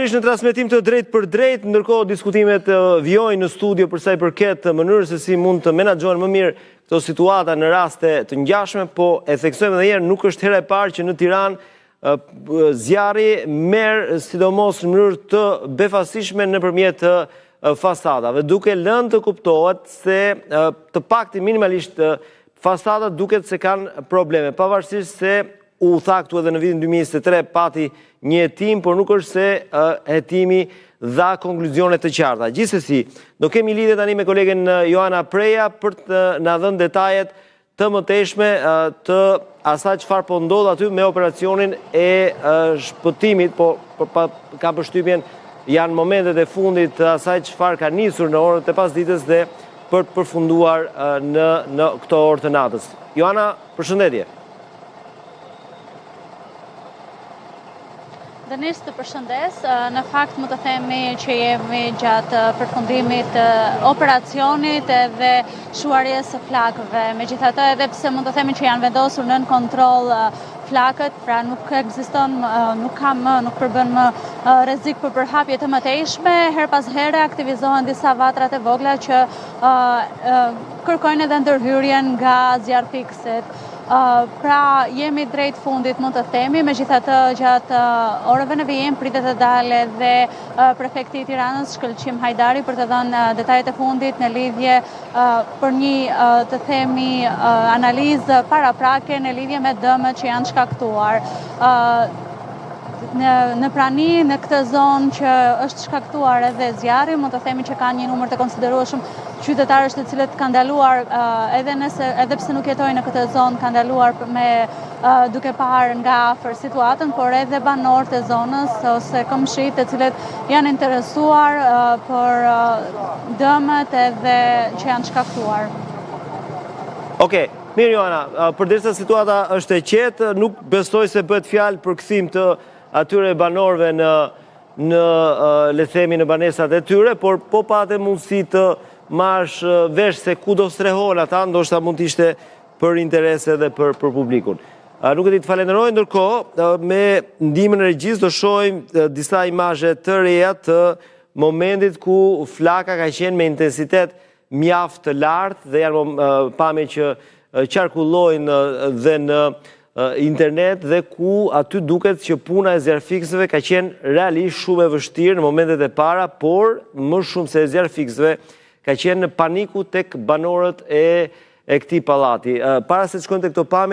sërish në transmetim të drejt për drejt, ndërkohë diskutimet vjojnë në studio për sa i përket mënyrës se si mund të menaxhohen më mirë këto situata në raste të ngjashme, po e theksojmë edhe herë, nuk është hera e parë që në Tiranë zjarri merr sidomos në mënyrë të befasishme nëpërmjet fasadave, duke lënë të kuptohet se të paktën minimalisht fasadat duket se kanë probleme, pavarësisht se u tha këtu edhe në vitin 2023 pati një hetim, por nuk është se hetimi dha konkluzione të qarta. Gjithsesi, do kemi lidhje tani me kolegen Joana Preja për të na dhënë detajet të mëtejshme të asaj çfarë po ndodh aty me operacionin e shpëtimit, po ka përshtypjen janë momentet e fundit të asaj çfarë ka nisur në orët e pasdites dhe për të përfunduar në këto orë të natës. Joana, përshëndetje. Denis, të përshëndes, në fakt më të themi që jemi gjatë përfundimit operacionit edhe shuarjes së flakëve. Megjithatë, edhe pse mund të themi që janë vendosur nën kontroll flakët, pra nuk ekziston, nuk përbën më rrezik për përhapje të mëtejshme, her pas here aktivizohen disa vatrat e vogla që kërkojnë edhe ndërhyrjen nga zjarrfikset. Pra jemi drejt fundit mund të themi, megjithatë gjatë orëve në vijim pritet të dalë dhe prefekti i Tiranës Shkëlqim Hajdari për të dhënë detajet e fundit në lidhje për një të themi analizë paraprake në lidhje me dëmet që janë shkaktuar. Në prani, në këtë zonë që është shkaktuar edhe zjarri, mund të themi që ka një numër të konsiderueshëm qytetarësh të cilët kanë ndaluar, edhe pse nuk jetojnë në këtë zonë, kanë ndaluar duke parë nga afër situatën, por edhe banorët e zonës ose këmbshit të cilët janë interesuar për dëmet edhe që janë shkaktuar. Okej, mirë Joana, përderisa situata është e qetë, nuk besoj se bëhet fjalë për kthim të atyre banorëve në le themi në banesat e tyre, por po patë mundësi të marrësh vesh se ku do strehon ata, ndoshta mund të ishte për interese dhe për publikun. Nuk e di të falenderoj, ndërkohë me ndihmën e regjisë do shohim disa imazhe të reja të momentit ku flaka ka qenë me intensitet mjaft të lartë dhe janë pamje që qarkullojnë dhe në internet dhe ku aty duket që puna e zjarrfiksëve ka qenë realisht shumë e vështirë në momentet e para, por më shumë se e zjarrfiksëve ka qenë në paniku tek banorët e këtij pallati. Para se të shkojmë tek këto pamje